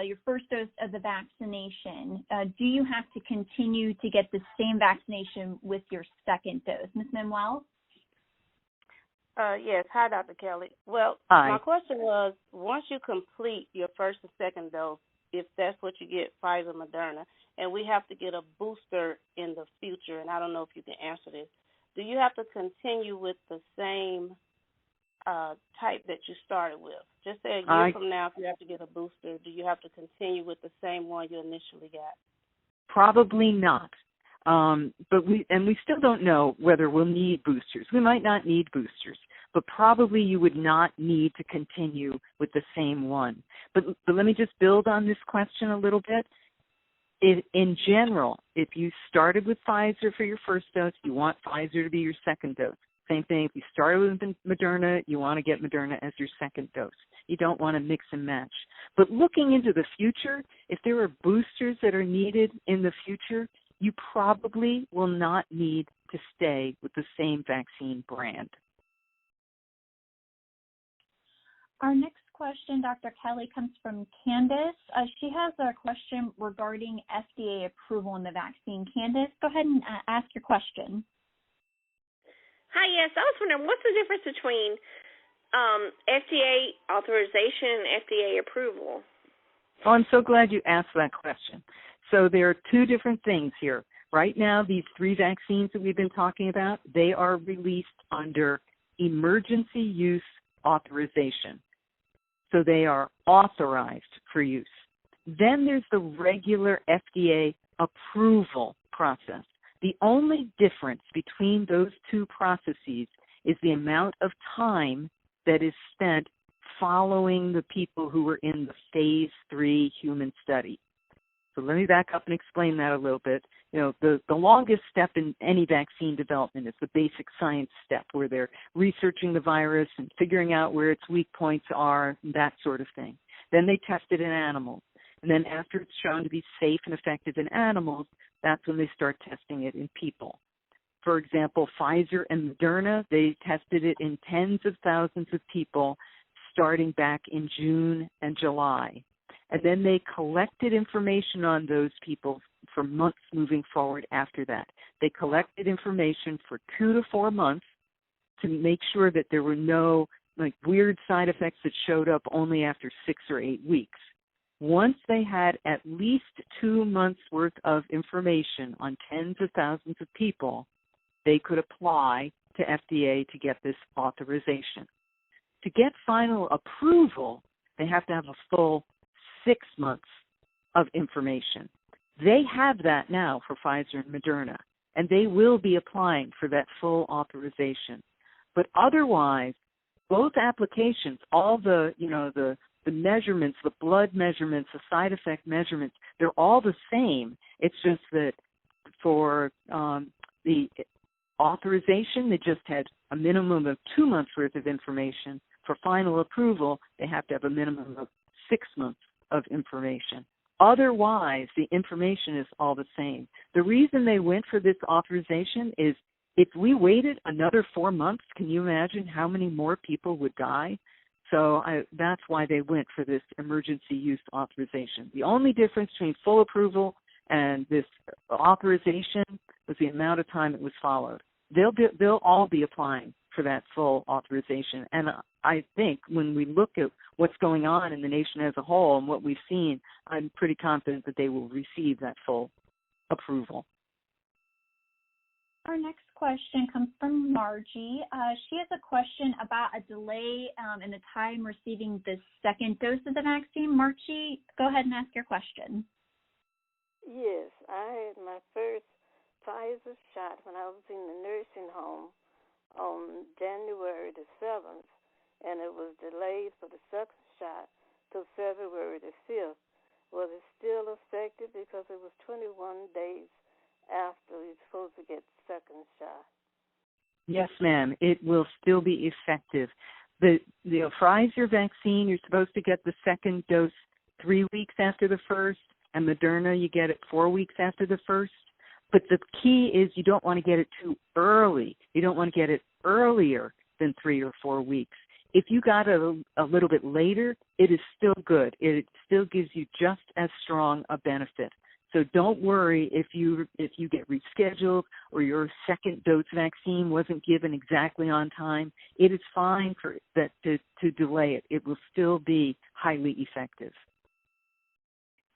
your first dose of the vaccination, do you have to continue to get the same vaccination with your second dose? Ms. Manuel? Yes. Hi, Dr. Kelly. Well, Hi. My question was, once you complete your first and second dose, if that's what you get, Pfizer, Moderna, and we have to get a booster in the future, and I don't know if you can answer this, do you have to continue with the same type that you started with? Just say a year from now, if you have to get a booster, do you have to continue with the same one you initially got? Probably not. But we still don't know whether we'll need boosters. We might not need boosters, but probably you would not need to continue with the same one. But let me just build on this question a little bit. In general, if you started with Pfizer for your first dose, you want Pfizer to be your second dose. Same thing, if you started with Moderna, you want to get Moderna as your second dose. You don't want to mix and match. But looking into the future, if there are boosters that are needed in the future, you probably will not need to stay with the same vaccine brand. Our next question, Dr. Kelly, comes from Candace. She has a question regarding FDA approval in the vaccine. Candace, go ahead and ask your question. Hi, yes. I was wondering, what's the difference between FDA authorization and FDA approval? Oh, I'm so glad you asked that question. So there are two different things here. Right now, these three vaccines that we've been talking about, they are released under emergency use authorization. So they are authorized for use. Then there's the regular FDA approval process. The only difference between those two processes is the amount of time that is spent following the people who were in the phase 3 human study. So let me back up and explain that a little bit. You know, the longest step in any vaccine development is the basic science step, where they're researching the virus and figuring out where its weak points are, that sort of thing. Then they test it in animals. And then after it's shown to be safe and effective in animals, that's when they start testing it in people. For example, Pfizer and Moderna, they tested it in tens of thousands of people starting back in June and July. And then they collected information on those people for months moving forward after that. They collected information for 2 to 4 months to make sure that there were no weird side effects that showed up only after 6 or 8 weeks. Once they had at least 2 months worth of information on tens of thousands of people, they could apply to FDA to get this authorization. To get final approval, they have to have a full 6 months of information. They have that now for Pfizer and Moderna, and they will be applying for that full authorization. But otherwise, both applications, all the measurements, the blood measurements, the side effect measurements, they're all the same. It's just that for the authorization, they just had a minimum of 2 months worth of information. For final approval, they have to have a minimum of 6 months of information. Otherwise, the information is all the same. The reason they went for this authorization is if we waited another 4 months, can you imagine how many more people would die? So that's why they went for this emergency use authorization. The only difference between full approval and this authorization was the amount of time it was followed. They'll all be applying for that full authorization. And I think when we look at what's going on in the nation as a whole and what we've seen, I'm pretty confident that they will receive that full approval. Our next question comes from Margie. She has a question about a delay in the time receiving the second dose of the vaccine. Margie, go ahead and ask your question. Yes, I had my first Pfizer shot when I was in the nursing home on January the 7th, and it was delayed for the second shot till February the 5th. Was it still effective because it was 21 days after you're supposed to get the second shot? Yes, ma'am. It will still be effective. The Pfizer vaccine, you're supposed to get the second dose 3 weeks after the first, and Moderna, you get it 4 weeks after the first. But the key is you don't want to get it too early. You don't want to get it earlier than 3 or 4 weeks. If you got it a little bit later, it is still good. It still gives you just as strong a benefit. So don't worry if you get rescheduled or your second dose vaccine wasn't given exactly on time. It is fine for that to delay it. It will still be highly effective.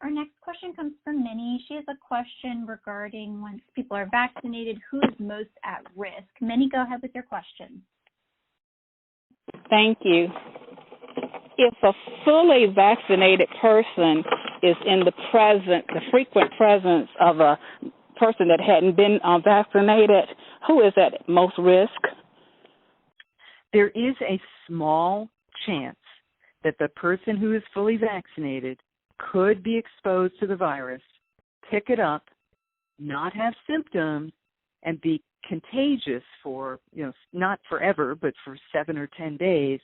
Our next question comes from Minnie. She has a question regarding once people are vaccinated, who is most at risk? Minnie, go ahead with your question. Thank you. If a fully vaccinated person is in the frequent presence of a person that hadn't been vaccinated, who is at most risk? There is a small chance that the person who is fully vaccinated could be exposed to the virus, pick it up, not have symptoms, and be contagious for, not forever, but for 7 or 10 days,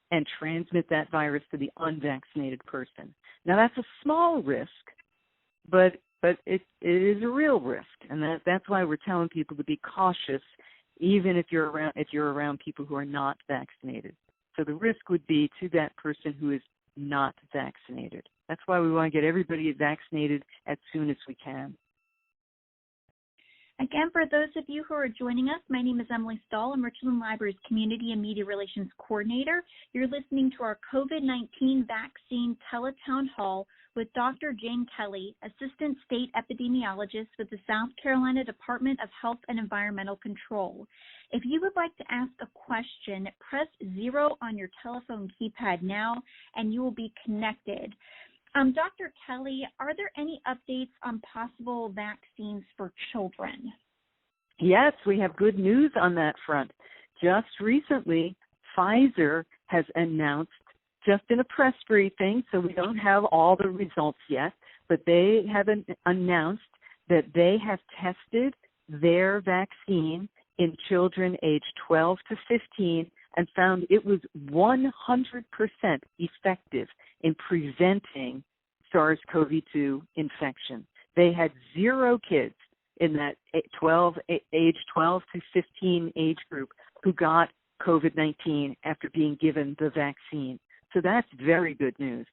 and transmit that virus to the unvaccinated person. Now, that's a small risk, but it is a real risk, and that's why we're telling people to be cautious, even if you're around people who are not vaccinated. So the risk would be to that person who is not vaccinated. That's why we want to get everybody vaccinated as soon as we can. Again, for those of you who are joining us, my name is Emily Stahl. I'm Richland Library's Community and Media Relations Coordinator. You're listening to our COVID-19 vaccine tele-town hall with Dr. Jane Kelly, Assistant State Epidemiologist with the South Carolina Department of Health and Environmental Control. If you would like to ask a question, press 0 on your telephone keypad now, and you will be connected. Dr. Kelly, are there any updates on possible vaccines for children? Yes, we have good news on that front. Just recently, Pfizer has announced, just in a press briefing, so we don't have all the results yet, but they have announced that they have tested their vaccine in children aged 12 to 15 and found it was 100% effective in preventing SARS-CoV-2 infection. They had 0 kids in that age 12 to 15 age group who got COVID-19 after being given the vaccine. So that's very good news.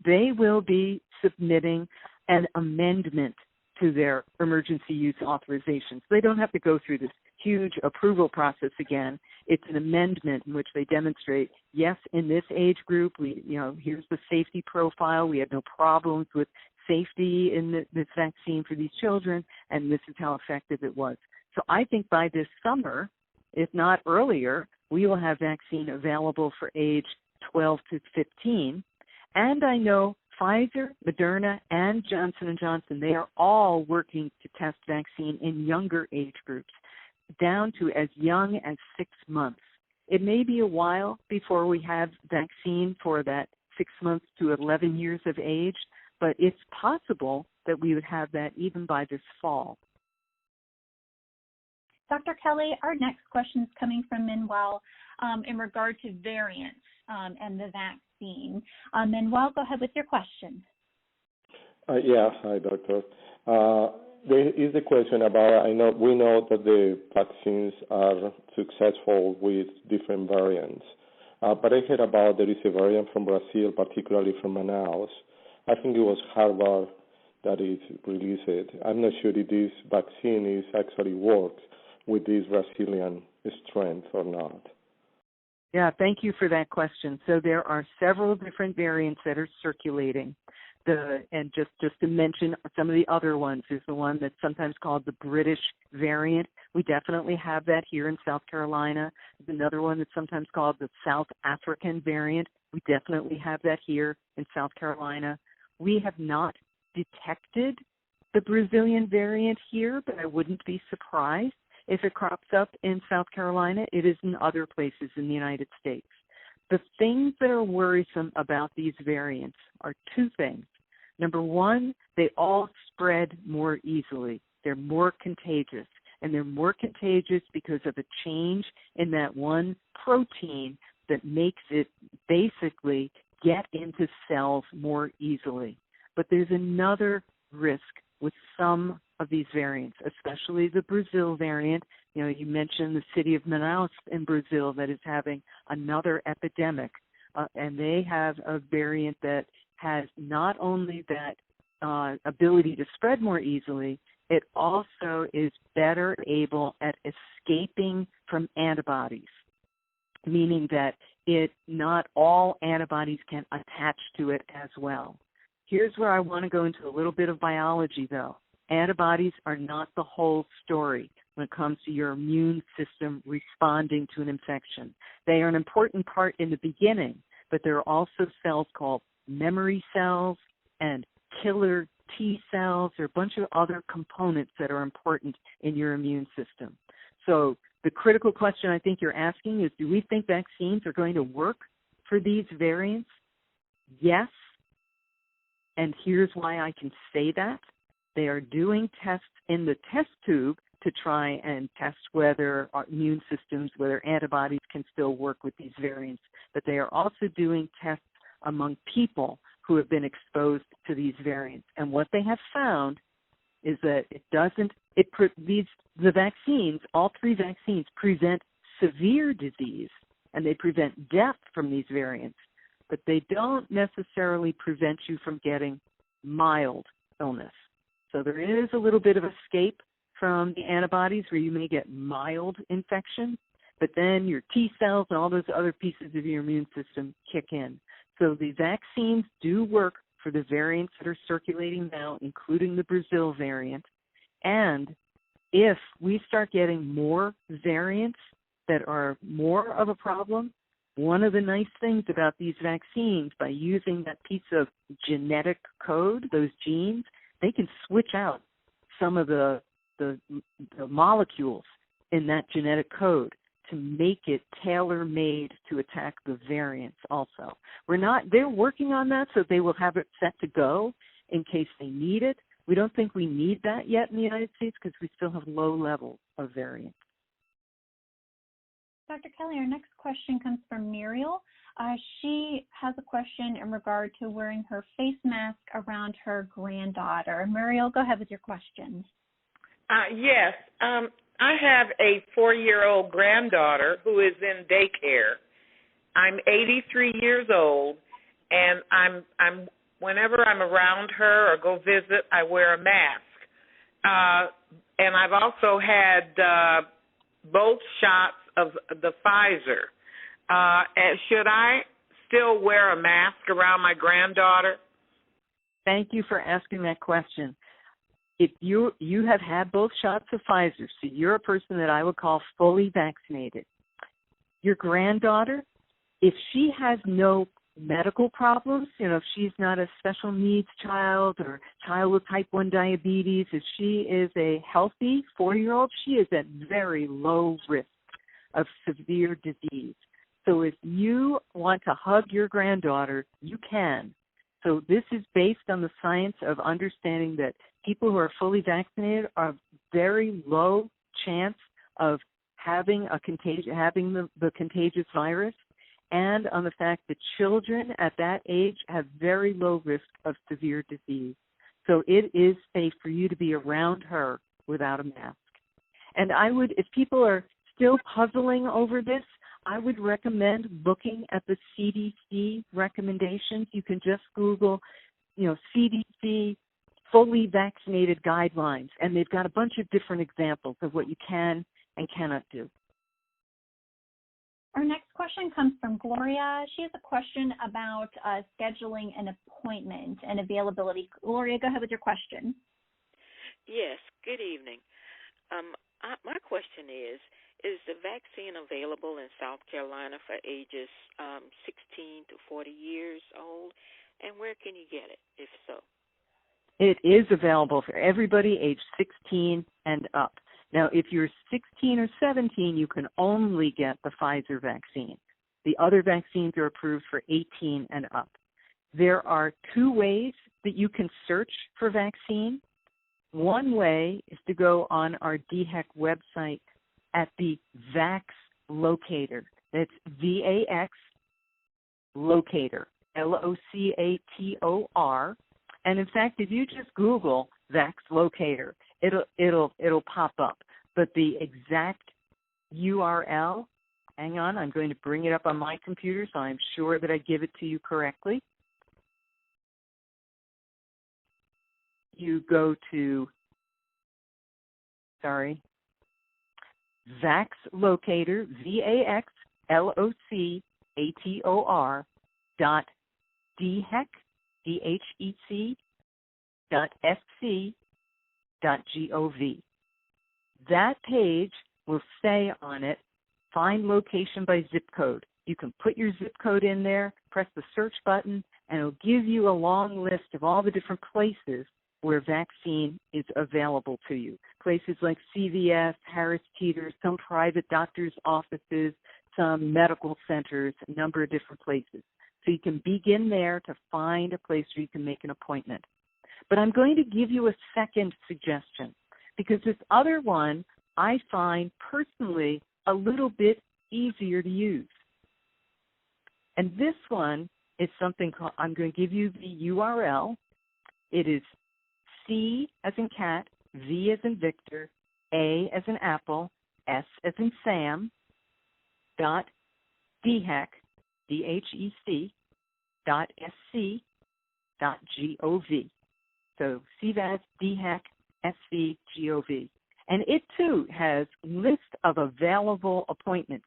They will be submitting an amendment to their emergency use authorization. So they don't have to go through this huge approval process again. It's an amendment in which they demonstrate, yes, in this age group, here's the safety profile. We had no problems with safety in this vaccine for these children, and this is how effective it was. So I think by this summer, if not earlier, we will have vaccine available for age 12 to 15. And I know Pfizer, Moderna, and Johnson & Johnson, they are all working to test vaccine in younger age groups, down to as young as 6 months. It may be a while before we have vaccine for that 6 months to 11 years of age, but it's possible that we would have that even by this fall. Dr. Kelly, our next question is coming from Manuel in regard to variants and the vaccine. Manuel, go ahead with your question. Hi, doctor. There is a question about, we know that the vaccines are successful with different variants, but I heard about there is a variant from Brazil, particularly from Manaus. I think it was Harvard that it released it. I'm not sure if this vaccine is actually works with this Brazilian strength or not. Yeah, thank you for that question. So there are several different variants that are circulating. And just to mention some of the other ones, is the one that's sometimes called the British variant. We definitely have that here in South Carolina. There's another one that's sometimes called the South African variant. We definitely have that here in South Carolina. We have not detected the Brazilian variant here, but I wouldn't be surprised if it crops up in South Carolina. It is in other places in the United States. The things that are worrisome about these variants are 2 things. Number one, they all spread more easily. They're more contagious, and they're more contagious because of a change in that one protein that makes it basically get into cells more easily. But there's another risk with some of these variants, especially the Brazil variant. You know, you mentioned the city of Manaus in Brazil that is having another epidemic, and they have a variant that has not only that ability to spread more easily, it also is better able at escaping from antibodies, meaning that not all antibodies can attach to it as well. Here's where I want to go into a little bit of biology, though. Antibodies are not the whole story when it comes to your immune system responding to an infection. They are an important part in the beginning, but there are also cells called memory cells and killer T cells. There are a bunch of other components that are important in your immune system. So the critical question I think you're asking is, do we think vaccines are going to work for these variants? Yes. And here's why I can say that. They are doing tests in the test tube to try and test whether our immune systems, whether antibodies can still work with these variants. But they are also doing tests among people who have been exposed to these variants. And what they have found is that the vaccines, all three vaccines, prevent severe disease, and they prevent death from these variants, but they don't necessarily prevent you from getting mild illness. So there is a little bit of escape from the antibodies where you may get mild infection, but then your T cells and all those other pieces of your immune system kick in. So the vaccines do work for the variants that are circulating now, including the Brazil variant. And if we start getting more variants that are more of a problem, one of the nice things about these vaccines, by using that piece of genetic code, those genes, they can switch out some of the molecules in that genetic code to make it tailor-made to attack the variants also. They're working on that, so they will have it set to go in case they need it. We don't think we need that yet in the United States because we still have low levels of variants. Dr. Kelly, our next question comes from Muriel. She has a question in regard to wearing her face mask around her granddaughter. Muriel, go ahead with your question. Yes. I have a 4-year-old granddaughter who is in daycare. I'm 83 years old, and I'm whenever I'm around her or go visit, I wear a mask. And I've also had both shots of the Pfizer. And should I still wear a mask around my granddaughter? Thank you for asking that question. If you have had both shots of Pfizer, so you're a person that I would call fully vaccinated. Your granddaughter, if she has no medical problems, if she's not a special needs child or child with type 1 diabetes, if she is a healthy 4-year-old, she is at very low risk of severe disease. So if you want to hug your granddaughter, you can. So this is based on the science of understanding that people who are fully vaccinated are very low chance of having the contagious virus, and on the fact that children at that age have very low risk of severe disease. So it is safe for you to be around her without a mask. And I would, if people are still puzzling over this, I would recommend looking at the CDC recommendations. You can just Google, CDC fully vaccinated guidelines, and they've got a bunch of different examples of what you can and cannot do. Our next question comes from Gloria. She has a question about scheduling an appointment and availability. Gloria, go ahead with your question. Yes, good evening. My question is the vaccine available in South Carolina for ages 16 to 40 years old, and where can you get it, if so? It is available for everybody age 16 and up. Now, if you're 16 or 17, you can only get the Pfizer vaccine. The other vaccines are approved for 18 and up. There are 2 ways that you can search for vaccine. One way is to go on our DHEC website at the VAX locator. That's VAX locator, LOCATOR. And in fact, if you just Google VAX locator, it'll pop up. But the exact URL, hang on, I'm going to bring it up on my computer so I'm sure that I give it to you correctly. You go to, VaxLocator, VaxLocator .dhec, DHEC .sc.gov. That page will say on it, find location by zip code. You can put your zip code in there, press the search button, and it'll give you a long list of all the different places where vaccine is available to you. Places like CVS, Harris Teeter, some private doctors' offices, some medical centers, a number of different places. So you can begin there to find a place where you can make an appointment. But I'm going to give you a second suggestion, because this other one I find personally a little bit easier to use. And this one is something called, I'm going to give you the URL. It is C as in cat, V as in Victor, A as in Apple, S as in Sam, .dhec, DHEC, .sc.gov. So CVAS, DHEC, SC.gov. And it too has a list of available appointments.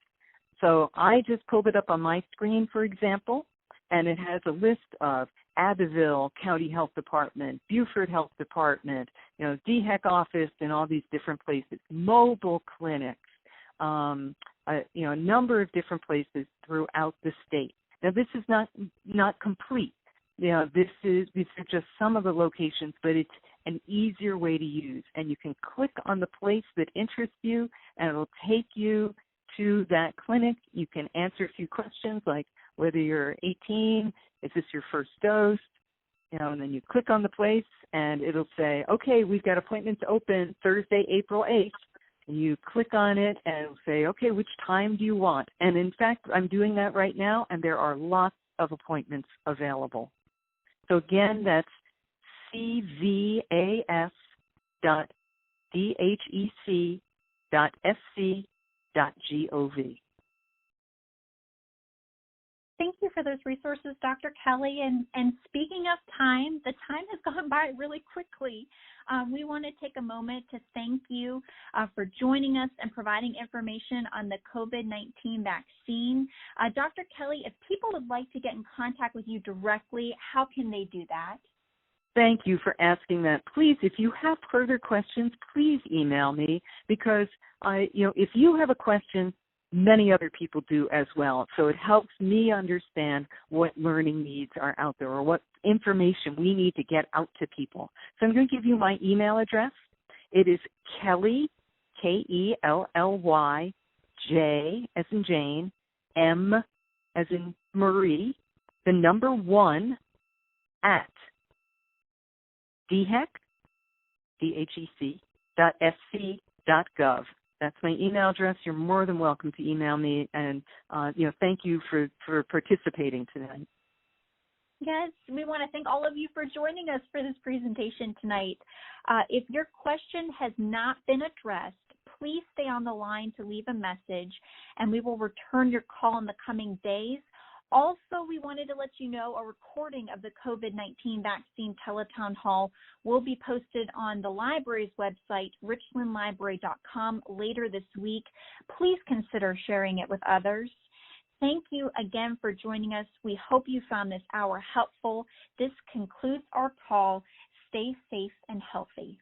So I just pulled it up on my screen, for example, and it has a list of Abbeville County Health Department, Beaufort Health Department, DHEC office in all these different places, mobile clinics, a number of different places throughout the state. Now, this is not complete. These are just some of the locations, but it's an easier way to use. And you can click on the place that interests you, and it'll take you to that clinic. You can answer a few questions like whether you're 18, is this your first dose, and then you click on the place, and it'll say, okay, we've got appointments open Thursday, April 8th. And you click on it, and it'll say, okay, which time do you want? And in fact, I'm doing that right now, and there are lots of appointments available. So again, that's cvas.dhec.sc.gov. Thank you for those resources, Dr. Kelly. And speaking of time, the time has gone by really quickly. We want to take a moment to thank you for joining us and providing information on the COVID-19 vaccine. Dr. Kelly, if people would like to get in contact with you directly, how can they do that? Thank you for asking that. Please, if you have further questions, please email me, because if you have a question, many other people do as well. So it helps me understand what learning needs are out there or what information we need to get out to people. So I'm going to give you my email address. It is Kelly, Kelly, J as in Jane, M as in Marie, the number 1 at DHEC, DHEC.sc.gov. That's my email address. You're more than welcome to email me, and thank you for participating tonight. Yes, we want to thank all of you for joining us for this presentation tonight. If your question has not been addressed, please stay on the line to leave a message, and we will return your call in the coming days. Also, we wanted to let you know a recording of the COVID-19 vaccine tele-town hall will be posted on the library's website, richlandlibrary.com, later this week. Please consider sharing it with others. Thank you again for joining us. We hope you found this hour helpful. This concludes our call. Stay safe and healthy.